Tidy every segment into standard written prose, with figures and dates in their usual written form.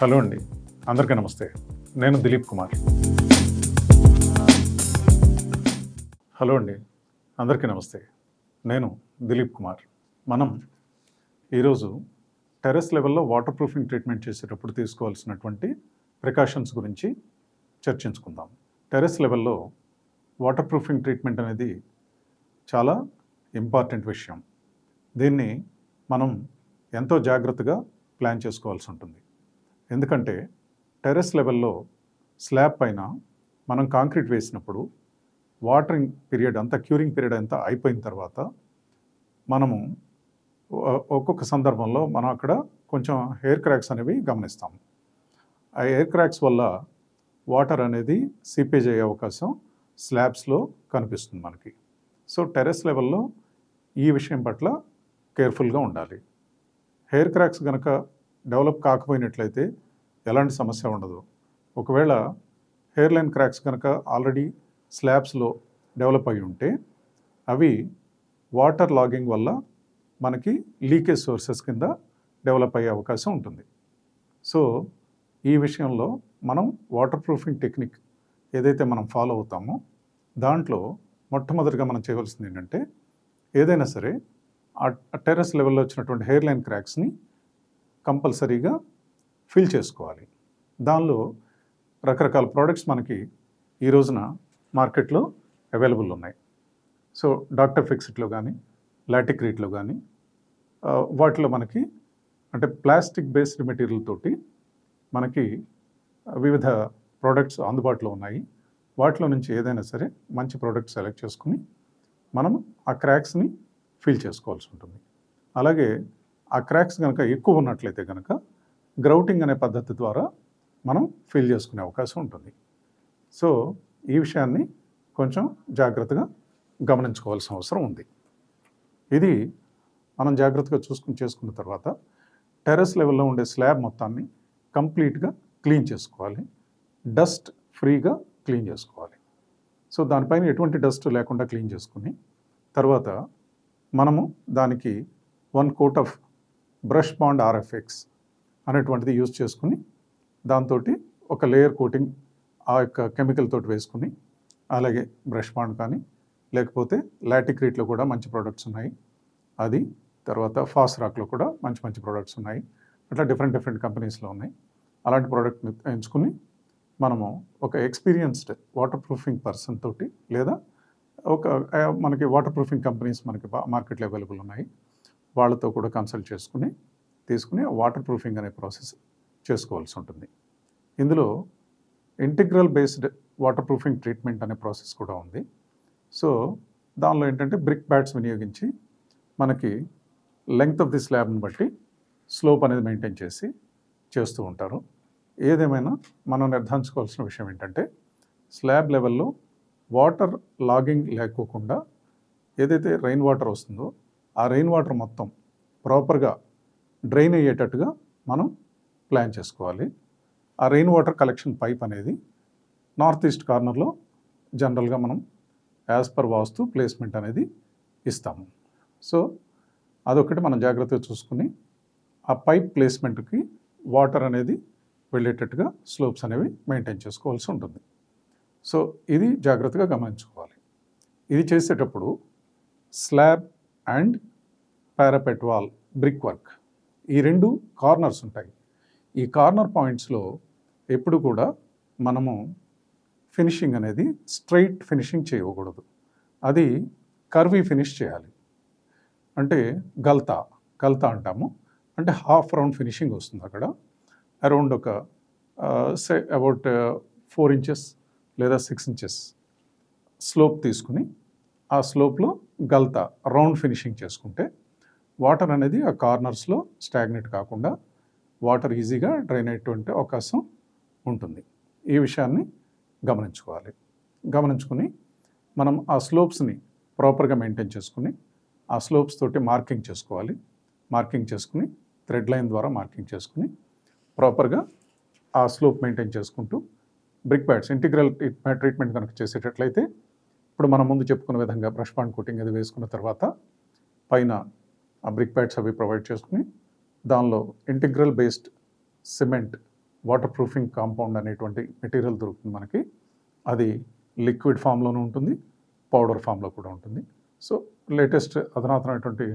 Hello అండి, అందరికీ నమస్తే. నేను దిలీప్ కుమార్. హలో అండి, అందరికీ నమస్తే. నేను దిలీప్ కుమార్. మనం ఈరోజు టెర్రస్ లెవెల్లో వాటర్ ప్రూఫింగ్ ట్రీట్మెంట్ చేసేటప్పుడు తీసుకోవాల్సినటువంటి ప్రికాషన్స్ గురించి చర్చించుకుందాం. టెర్రస్ లెవెల్లో వాటర్ ప్రూఫింగ్ ట్రీట్మెంట్ అనేది చాలా ఇంపార్టెంట్ విషయం. దీన్ని మనం ఎంతో జాగ్రత్తగా ప్లాన్ చేసుకోవాల్సి ఉంటుంది. ఎందుకంటే టెర్రస్ లెవెల్లో స్లాబ్ పైన మనం కాంక్రీట్ వేసినప్పుడు వాటరింగ్ పీరియడ్ అంతా, క్యూరింగ్ పీరియడ్ అంతా అయిపోయిన తర్వాత మనము ఒక్కొక్క సందర్భంలో మనం అక్కడ కొంచెం ఎయిర్ క్రాక్స్ అనేవి గమనిస్తాము. ఆ ఎయిర్ క్రాక్స్ వల్ల వాటర్ అనేది సీపేజ్ అయ్యే అవకాశం స్లాబ్స్లో కనిపిస్తుంది మనకి. సో టెర్రస్ లెవెల్లో ఈ విషయం పట్ల కేర్ఫుల్గా ఉండాలి. హెయిర్ క్రాక్స్ కనుక డెవలప్ కాకపోయినట్లయితే ఎలాంటి సమస్య ఉండదు. ఒకవేళ హెయిర్ లైన్ క్రాక్స్ కనుక ఆల్రెడీ స్లాబ్స్లో డెవలప్ అయి ఉంటే అవి వాటర్ లాగింగ్ వల్ల మనకి లీకేజ్ సోర్సెస్ కింద డెవలప్ అయ్యే అవకాశం ఉంటుంది. సో ఈ విషయంలో మనం వాటర్ ప్రూఫింగ్ టెక్నిక్ ఏదైతే మనం ఫాలో అవుతామో దాంట్లో మొట్టమొదటిగా మనం చేయవలసింది ఏంటంటే, ఏదైనా సరే ఆ టెర్రస్ లెవెల్లో వచ్చినటువంటి హెయిర్ లైన్ క్రాక్స్ని కంపల్సరీగా ఫిల్ చేసుకోవాలి. దానిలో రకరకాల ప్రోడక్ట్స్ మనకి ఈ రోజున మార్కెట్లో అవైలబుల్ ఉన్నాయి. సో డాక్టర్ ఫిక్సిట్లో కానీ, లాటిక్రీట్లో కానీ, వాటిలో మనకి అంటే ప్లాస్టిక్ బేస్డ్ మెటీరియల్ తోటి మనకి వివిధ ప్రోడక్ట్స్ అందుబాటులో ఉన్నాయి. వాటిలో నుంచి ఏదైనా సరే మంచి ప్రోడక్ట్ సెలెక్ట్ చేసుకుని మనం ఆ క్రాక్స్ని ఫిల్ చేసుకోవాల్సి ఉంటుంది. అలాగే ఆ క్రాక్స్ కనుక ఎక్కువ ఉన్నట్లయితే కనుక గ్రౌటింగ్ అనే పద్ధతి ద్వారా మనం ఫిల్ చేసుకునే అవకాశం ఉంటుంది. సో ఈ విషయాన్ని కొంచెం జాగ్రత్తగా గమనించుకోవాల్సిన అవసరం ఉంది. ఇది మనం జాగ్రత్తగా చేసుకున్న తర్వాత టెర్రస్ లెవెల్లో ఉండే స్లాబ్ మొత్తాన్ని కంప్లీట్గా క్లీన్ చేసుకోవాలి. డస్ట్ ఫ్రీగా క్లీన్ చేసుకోవాలి. సో దానిపైన ఎటువంటి డస్ట్ లేకుండా క్లీన్ చేసుకుని తర్వాత మనము దానికి 1 coat of brush bond RFX అనేటువంటిది యూజ్ చేసుకుని దాంతో ఒక లేయర్ కోటింగ్ ఆ యొక్క కెమికల్ తోటి వేసుకుని, అలాగే బ్రష్ బాండ్ కానీ లేకపోతే లాటిక్రీట్లో కూడా మంచి ప్రోడక్ట్స్ ఉన్నాయి, అది తర్వాత ఫాస్ట్ రాక్లో కూడా మంచి మంచి ప్రోడక్ట్స్ ఉన్నాయి. అట్లా డిఫరెంట్ కంపెనీస్లో ఉన్నాయి. అలాంటి ప్రోడక్ట్ని ఎంచుకుని మనము ఒక ఎక్స్పీరియన్స్డ్ వాటర్ ప్రూఫింగ్ పర్సన్ తోటి లేదా మనకి వాటర్ ప్రూఫింగ్ కంపెనీస్ మనకి మార్కెట్లో అవైలబుల్ ఉన్నాయి, వాళ్ళతో కూడా కన్సల్ట్ తీసుకుని వాటర్ ప్రూఫింగ్ అనే ప్రాసెస్ చేసుకోవాల్సి ఉంటుంది. ఇందులో integral based water proofing treatment అనే ప్రాసెస్ కూడా ఉంది. సో దానిలో ఏంటంటే బ్రిక్ ప్యాడ్స్ వినియోగించి మనకి లెంగ్త్ ఆఫ్ ది స్లాబ్ని బట్టి స్లోప్ అనేది మెయింటైన్ చేస్తూ ఉంటారు. ఏదేమైనా మనం నిర్ధారించుకోవాల్సిన విషయం ఏంటంటే, స్లాబ్ లెవెల్లో వాటర్ లాగింగ్ లేకోకుండా ఏదైతే రెయిన్ వాటర్ వస్తుందో ఆ రెయిన్ వాటర్ మొత్తం ప్రాపర్గా డ్రైన్ అయ్యేటట్టుగా మనం ప్లాన్ చేసుకోవాలి. ఆ రెయిన్ వాటర్ కలెక్షన్ పైప్ అనేది నార్త్ ఈస్ట్ కార్నర్లో జనరల్గా మనం యాజ్ పర్ వాస్తు ప్లేస్మెంట్ అనేది ఇస్తాము. సో అదొకటి మనం జాగ్రత్తగా చూసుకుని ఆ పైప్ ప్లేస్మెంట్కి వాటర్ అనేది వెళ్ళేటట్టుగా స్లోప్స్ అనేవి మెయింటైన్ చేసుకోవాల్సి ఉంటుంది. సో ఇది జాగ్రత్తగా గమనించుకోవాలి. ఇది చేసేటప్పుడు slab and parapet wall brick work ఈ 2 కార్నర్స్ ఉంటాయి. ఈ కార్నర్ పాయింట్స్లో ఎప్పుడు కూడా మనము ఫినిషింగ్ అనేది స్ట్రైట్ ఫినిషింగ్ చేయకూడదు. అది కర్వీ ఫినిష్ చేయాలి. అంటే గల్తా అంటాము. అంటే హాఫ్ రౌండ్ ఫినిషింగ్ వస్తుంది. అక్కడ అరౌండ్ ఒక అబౌట్ 4 ఇంచెస్ లేదా 6 ఇంచెస్ స్లోప్ తీసుకుని ఆ స్లోప్లో రౌండ్ ఫినిషింగ్ చేసుకుంటే వాటర్ అనేది ఆ కార్నర్స్లో స్టాగ్నేట్ కాకుండా వాటర్ ఈజీగా డ్రైన్ అయ్యేటువంటి అవకాశం ఉంటుంది. ఈ విషయాన్ని గమనించుకుని మనం ఆ స్లోప్స్ని ప్రాపర్గా మెయింటైన్ చేసుకుని ఆ స్లోప్స్ తోటి మార్కింగ్ చేసుకుని థ్రెడ్ లైన్ ద్వారా మార్కింగ్ చేసుకుని ప్రాపర్గా ఆ స్లోప్ మెయింటైన్ చేసుకుంటూ బ్రిక్ ప్యాడ్స్ ఇంటిగ్రల్ ట్రీట్మెంట్ కనుక చేసేటట్లయితే ఇప్పుడు మనం ముందు చెప్పుకున్న విధంగా బ్రష్ బాండ్ కోటింగ్ అది వేసుకున్న తర్వాత పైన ఆ బ్రిక్ ప్యాడ్స్ అవి ప్రొవైడ్ చేసుకుని దానిలో integral based cement water proofing compound అనేటువంటి మెటీరియల్ దొరుకుతుంది మనకి. అది లిక్విడ్ ఫామ్లోనూ ఉంటుంది, పౌడర్ ఫామ్లో కూడా ఉంటుంది. సో లేటెస్ట్ అధునాతనమైనటువంటి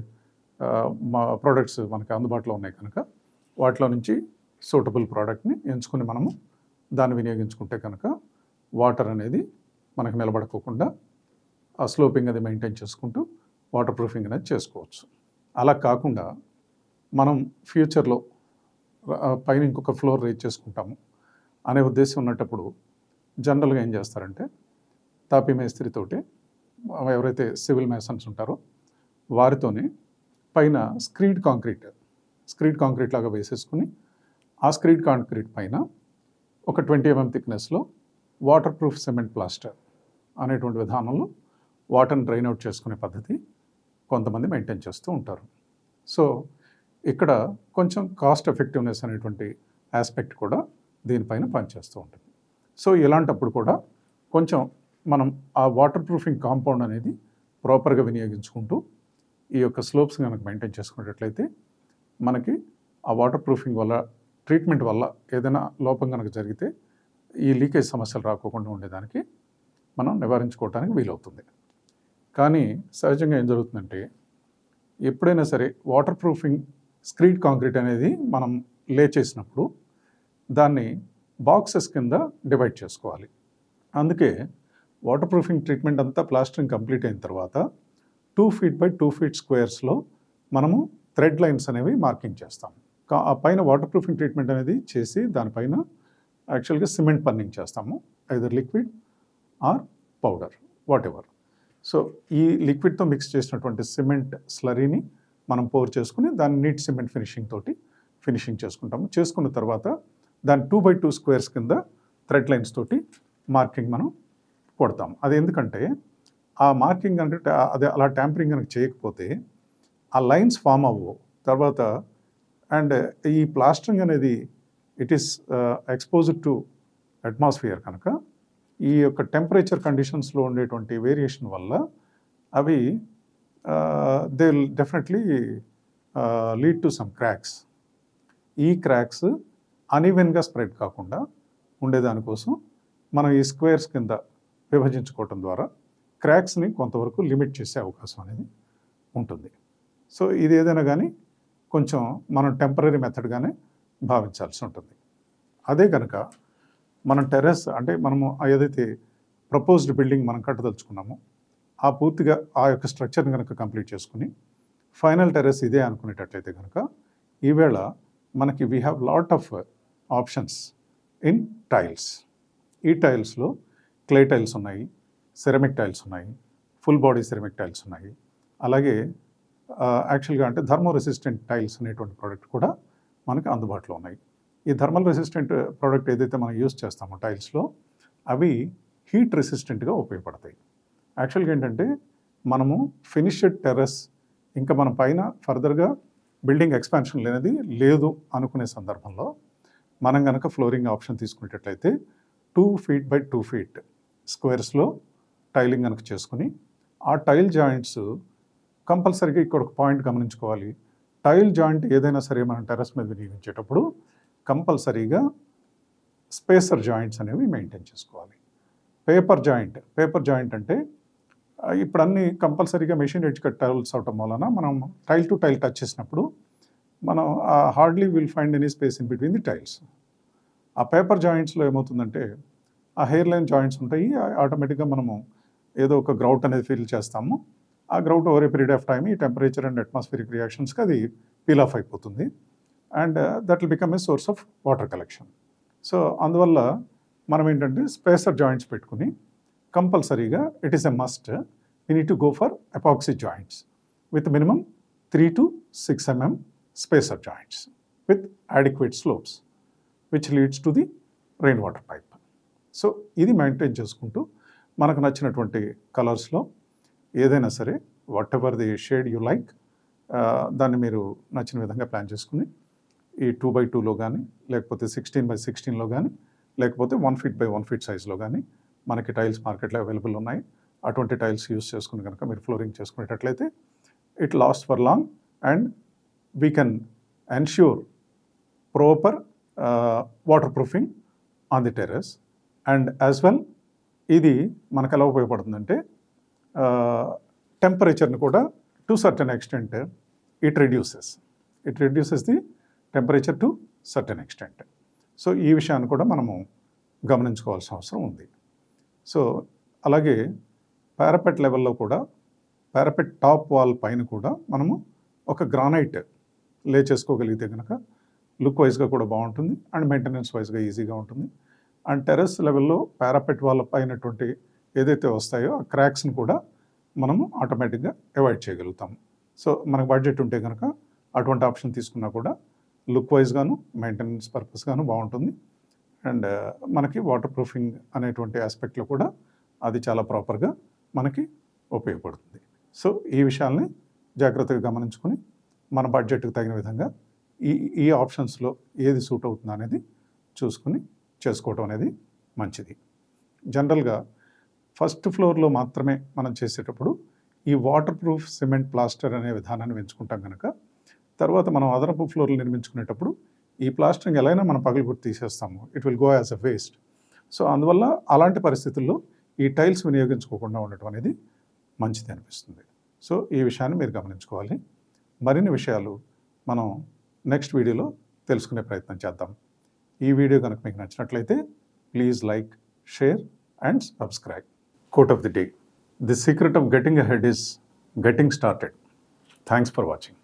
మా ప్రోడక్ట్స్ మనకి అందుబాటులో ఉన్నాయి కనుక వాటిలో నుంచి సూటబుల్ ప్రోడక్ట్ని ఎంచుకుని మనము దాన్ని వినియోగించుకుంటే కనుక వాటర్ అనేది మనకు నిలబడుకోకుండా ఆ స్లోపింగ్ అది మెయింటైన్ చేసుకుంటూ వాటర్ ప్రూఫింగ్ అనేది చేసుకోవచ్చు. అలా కాకుండా మనం ఫ్యూచర్లో పైన ఇంకొక ఫ్లోర్ రేజ్ చేసుకుంటాము అనే ఉద్దేశం ఉన్నప్పుడు జనరల్గా ఏం చేస్తారంటే తాపీ మేస్త్రితోటి ఎవరైతే సివిల్ మేసన్స్ ఉంటారో వారితోనే పైన స్క్రీడ్ కాంక్రీట్ లాగా వేసేసుకుని ఆ స్క్రీడ్ కాంక్రీట్ పైన ఒక 20 mm థిక్నెస్లో వాటర్ ప్రూఫ్ సిమెంట్ ప్లాస్టర్ అనేటువంటి విధానంలో వాటర్ని డ్రైన్ అవుట్ చేసుకునే పద్ధతి కొంతమంది మెయింటైన్ చేస్తూ ఉంటారు. సో ఇక్కడ కొంచెం కాస్ట్ ఎఫెక్టివ్నెస్ అనేటువంటి ఆస్పెక్ట్ కూడా దీనిపైన పనిచేస్తూ ఉంటుంది. సో ఇలాంటప్పుడు కూడా కొంచెం మనం ఆ వాటర్ ప్రూఫింగ్ కాంపౌండ్ అనేది ప్రాపర్గా వినియోగించుకుంటూ ఈ యొక్క స్లోప్స్ కనుక మెయింటైన్ చేసుకునేటట్లయితే మనకి ఆ వాటర్ ప్రూఫింగ్ వల్ల ట్రీట్మెంట్ వల్ల ఏదైనా లోపం కనుక జరిగితే ఈ లీకేజ్ సమస్యలు రాకోకుండా ఉండేదానికి మనం నివారించుకోవడానికి వీలవుతుంది. కానీ సహజంగా ఏం జరుగుతుందంటే ఎప్పుడైనా సరే వాటర్ ప్రూఫింగ్ స్క్రీడ్ కాంక్రీట్ అనేది మనం లే చేసినప్పుడు దాన్ని బాక్సెస్ కింద డివైడ్ చేసుకోవాలి. అందుకే వాటర్ ప్రూఫింగ్ ట్రీట్మెంట్ అంతా ప్లాస్టరింగ్ కంప్లీట్ అయిన తర్వాత 2 feet by 2 feet స్క్వేర్స్లో మనము థ్రెడ్ లైన్స్ అనేవి మార్కింగ్ చేస్తాం. ఆ పైన వాటర్ ప్రూఫింగ్ ట్రీట్మెంట్ అనేది చేసి దానిపైన యాక్చువల్గా సిమెంట్ పన్నింగ్ చేస్తాము, either liquid are powder what ever. So ఈ లిక్విడ్తో మిక్స్ చేసినటువంటి సిమెంట్ స్లరీని మనం పోర్ చేసుకుని దాన్ని నీట్ సిమెంట్ ఫినిషింగ్ చేసుకుంటాము. చేసుకున్న తర్వాత దాన్ని 2 by 2 స్క్వేర్స్ కింద థ్రెడ్ లైన్స్ తోటి మార్కింగ్ మనం కొడతాం. అది ఎందుకంటే ఆ మార్కింగ్ కనుక అదే అలా ట్యాంపరింగ్ కనుక చేయకపోతే ఆ లైన్స్ ఫామ్ అవ్వవు తర్వాత. అండ్ ఈ ప్లాస్టరింగ్ అనేది it is exposed to atmosphere కనుక ఈ యొక్క టెంపరేచర్ కండిషన్స్లో ఉండేటువంటి వేరియేషన్ వల్ల అవి they will definitely lead to some cracks. ఈ క్రాక్స్ అన్ఈవెన్గా స్ప్రెడ్ కాకుండా ఉండేదానికోసం మనం ఈ స్క్వేర్స్ కింద విభజించుకోవటం ద్వారా క్రాక్స్ని కొంతవరకు లిమిట్ చేసే అవకాశం అనేది ఉంటుంది. సో ఇది ఏదైనా కానీ కొంచెం మనం టెంపరీ మెథడ్గానే భావించాల్సి ఉంటుంది. అదే కనుక మనం టెర్రస్ అంటే మనము ఏదైతే ప్రపోజ్డ్ బిల్డింగ్ మనం కట్టదలుచుకున్నామో ఆ పూర్తిగా ఆ యొక్క స్ట్రక్చర్ని కనుక కంప్లీట్ చేసుకుని ఫైనల్ టెర్రస్ ఇదే అనుకునేటట్లయితే కనుక ఈవేళ మనకి we have lot of options in tiles. ఈ టైల్స్లో క్లే టైల్స్ ఉన్నాయి, సెరమిక్ టైల్స్ ఉన్నాయి, ఫుల్ బాడీ సెరమిక్ టైల్స్ ఉన్నాయి. అలాగే యాక్చువల్గా అంటే థర్మో రెసిస్టెంట్ టైల్స్ అనేటువంటి ప్రోడక్ట్ కూడా మనకి అందుబాటులో ఉన్నాయి. ఈ థర్మల్ రెసిస్టెంట్ ప్రోడక్ట్ ఏదైతే మనం యూస్ చేస్తామో టైల్స్లో అవి హీట్ రెసిస్టెంట్గా ఉపయోగపడతాయి. యాక్చువల్గా ఏంటంటే మనము ఫినిష్డ్ టెర్రస్ ఇంకా మన పైన ఫర్దర్గా బిల్డింగ్ ఎక్స్పాన్షన్ లేనిది లేదు అనుకునే సందర్భంలో మనం కనుక ఫ్లోరింగ్ ఆప్షన్ తీసుకునేటట్లయితే 2 feet by 2 feet స్క్వేర్స్లో టైలింగ్ కనుక చేసుకుని ఆ టైల్ జాయింట్స్ కంపల్సరీగా ఇక్కడ ఒక పాయింట్ గమనించుకోవాలి. టైల్ జాయింట్ ఏదైనా సరే మనం టెర్రస్ మీద వినియోగించేటప్పుడు కంపల్సరీగా స్పేసర్ జాయింట్స్ అనేవి మెయింటైన్ చేసుకోవాలి. పేపర్ జాయింట్ అంటే ఇప్పుడు అన్ని కంపల్సరీగా మెషిన్ ఎడ్జ్ కట్ టైల్స్ అవటం వలన మనం టైల్ టు టైల్ టచ్ చేసినప్పుడు మనం hardly will find any space in between the tiles. ఆ పేపర్ జాయింట్స్లో ఏమవుతుందంటే ఆ హెయిర్ లైన్ జాయింట్స్ ఉంటాయి, ఆటోమేటిక్గా మనము ఏదో ఒక గ్రౌట్ అనేది ఫీల్ చేస్తాము. ఆ grout over a period of time ఈ టెంపరేచర్ అండ్ అట్మాస్ఫిరిక్ రియాక్షన్స్కి అది పీల్ ఆఫ్ అయిపోతుంది and that will become a source of water collection. So అందువల్ల మనం ఏంటంటే స్పేసర్ జాయింట్స్ పెట్టుకుని కంపల్సరీగా it is a must we need to go for epoxy joints with minimum 3 to 6 mm spacer joints with adequate slopes which leads to the rain water pipe. So ఇది maintain చేసుకుంటూ మనకు నచ్చినటువంటి కలర్స్లో ఏదైనా సరే what ever the shade you like దాన్ని మీరు నచ్చిన విధంగా ప్లాన్ చేసుకుని ఈ 2 by 2లో కానీ లేకపోతే 16 by 16లో కానీ లేకపోతే 1 feet by 1 feet సైజ్లో కానీ మనకి టైల్స్ మార్కెట్లో అవైలబుల్ ఉన్నాయి. అటువంటి టైల్స్ యూస్ చేసుకుని కనుక మీరు ఫ్లోరింగ్ చేసుకునేటట్లయితే it last for long and we can ensure proper waterproofing on the terrace. And as well ఇది మనకు ఎలా ఉపయోగపడుతుందంటే టెంపరేచర్ని కూడా to certain extent it reduces the temperature to certain extent. So ఈ విషయాన్ని కూడా మనము గమనించుకోవాల్సిన అవసరం ఉంది. సో అలాగే పారాపెట్ లెవెల్లో కూడా పారాపెట్ టాప్ వాల్ పైన కూడా మనము ఒక గ్రానైట్ లే చేసుకోగలిగితే కనుక లుక్ వైజ్గా కూడా బాగుంటుంది అండ్ మెయింటెనెన్స్ వైజ్గా ఈజీగా ఉంటుంది. అండ్ టెర్రస్ లెవెల్లో పారాపెట్ వాల్ పైనటువంటి ఏదైతే వస్తాయో ఆ క్రాక్స్ని కూడా మనము ఆటోమేటిక్గా అవాయిడ్ చేయగలుగుతాము. సో మనకు బడ్జెట్ ఉంటే కనుక అటువంటి ఆప్షన్ తీసుకున్నా కూడా లుక్ వైజ్గాను మెయింటెనెన్స్ పర్పస్గాను బాగుంటుంది. అండ్ మనకి వాటర్ ప్రూఫింగ్ అనేటువంటి ఆస్పెక్ట్లో కూడా అది చాలా ప్రాపర్గా మనకి ఉపయోగపడుతుంది. సో ఈ విషయాల్ని జాగ్రత్తగా గమనించుకొని మన బడ్జెట్కి తగిన విధంగా ఈ ఆప్షన్స్లో ఏది సూట్ అవుతుందో అనేది చూసుకొని చేసుకోవడం అనేది మంచిది. జనరల్గా ఫస్ట్ ఫ్లోర్లో మాత్రమే మనం చేసేటప్పుడు ఈ వాటర్ ప్రూఫ్ సిమెంట్ ప్లాస్టర్ అనే విధానాన్ని ఎంచుకుంటాం కనుక తర్వాత మనం అదనపు ఫ్లోర్లు నిర్మించుకునేటప్పుడు ఈ ప్లాస్టరింగ్ ఎలా అయినా మనం పగలగొట్టి తీసేస్తాము. It will go as a waste. So అందువల్ల అలాంటి పరిస్థితుల్లో ఈ టైల్స్ వినియోగించుకోకుండా ఉండటం అనేది మంచిది అనిపిస్తుంది. సో ఈ విషయాన్ని మీరు గమనించుకోవాలి. మరిన్ని విషయాలు మనం నెక్స్ట్ వీడియోలో తెలుసుకునే ప్రయత్నం చేద్దాం. ఈ వీడియో కనుక మీకు నచ్చినట్లయితే please like, share and subscribe. Quote of the day: the secret of getting ahead is getting started. Thanks for watching.